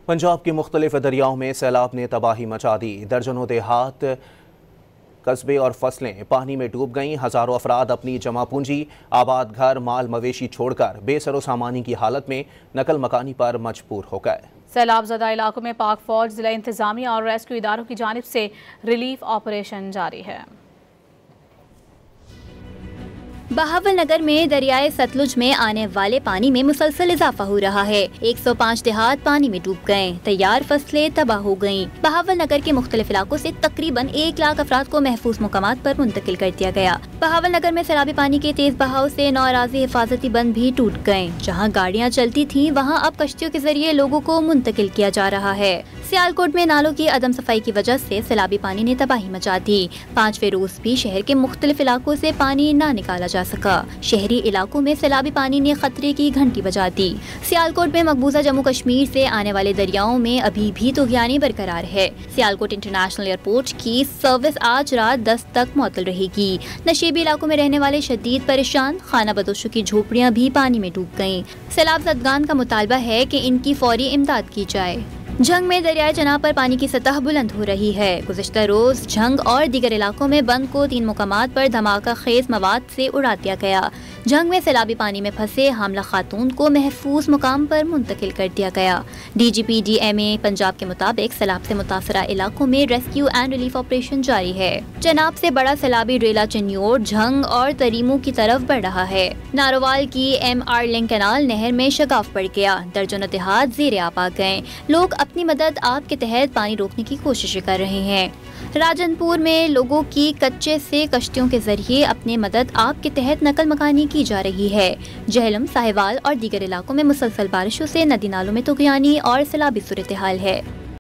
پنجاب کی مختلف دریاؤں میں سیلاب نے تباہی مچا دی۔ درجنوں دیہات، قصبے اور فصلیں پانی میں ڈوب گئیں۔ ہزاروں افراد اپنی جمع پونجی، آباد گھر، مال مویشی چھوڑ کر بے سر و سامانی کی حالت میں نقل مکانی پر مجبور ہو گئے۔ سیلاب زدہ علاقوں میں پاک فوج، ضلع انتظامیہ اور ریسکیو اداروں کی جانب سے ریلیف آپریشن جاری ہے۔ بہاول نگر میں دریائے ستلج میں آنے والے پانی میں مسلسل اضافہ ہو رہا ہے۔ 105 دیہات پانی میں ڈوب گئے، تیار فصلیں تباہ ہو گئیں۔ بہاول نگر کے مختلف علاقوں سے تقریباً 1 لاکھ افراد کو محفوظ مقامات پر منتقل کر دیا گیا۔ بہاول نگر میں سیلابی پانی کے تیز بہاؤ سے 9 اراضی حفاظتی بند بھی ٹوٹ گئے۔ جہاں گاڑیاں چلتی تھیں وہاں اب کشتیوں کے ذریعے لوگوں کو منتقل کیا جا رہا ہے۔ سیالکوٹ میں نالوں کی عدم صفائی کی وجہ سے سیلابی پانی نے تباہی مچا دی۔ 5ویں روز بھی شہر کے مختلف علاقوں سے پانی نہ نکالا جا سکا۔ شہری علاقوں میں سیلابی پانی نے خطرے کی گھنٹی بجا دی۔ سیالکوٹ میں مقبوضہ جموں کشمیر سے آنے والے دریاؤں میں ابھی بھی طغیانی برقرار ہے۔ سیالکوٹ انٹرنیشنل ایئرپورٹ کی سروس آج رات 10 تک معطل رہے گی۔ نشیبی علاقوں میں رہنے والے شدید پریشان، خانہ بدوشوں کی جھوپڑیاں بھی پانی میں ڈوب گئیں۔ سیلاب زدگان کا مطالبہ ہے کہ ان کی فوری امداد کی جائے۔ جھنگ میں دریائے چناب پر پانی کی سطح بلند ہو رہی ہے۔ گزشتہ روز جھنگ اور دیگر علاقوں میں بند کو 3 مقامات پر دھماکہ خیز مواد سے اڑا دیا گیا۔ جھنگ میں سیلابی پانی میں پھنسے حاملہ خاتون کو محفوظ مقام پر منتقل کر دیا گیا۔ D G P D M A Punjab کے مطابق سیلاب سے متاثرہ علاقوں میں ریسکیو اینڈ ریلیف آپریشن جاری ہے۔ چناب سے بڑا سیلابی ریلا چنیوڑ، جھنگ اور تریمو کی طرف بڑھ رہا ہے۔ ناروال کی ایم آر لنک کینال نہر میں شگاف پڑ گیا۔ درجنوں دیہات زیر آب آ گئے۔ لوگ اپنی مدد آپ کے تحت پانی روکنے کی کوششیں کر رہے ہیں۔ راجن پور میں لوگوں کی کچے سے کشتیوں کے ذریعے اپنے مدد آپ کے تحت نقل مکانی کی جا رہی ہے۔ جہلم، ساہیوال اور دیگر علاقوں میں مسلسل بارشوں سے ندی نالوں میں طغیانی اور سیلابی صورتحال ہے۔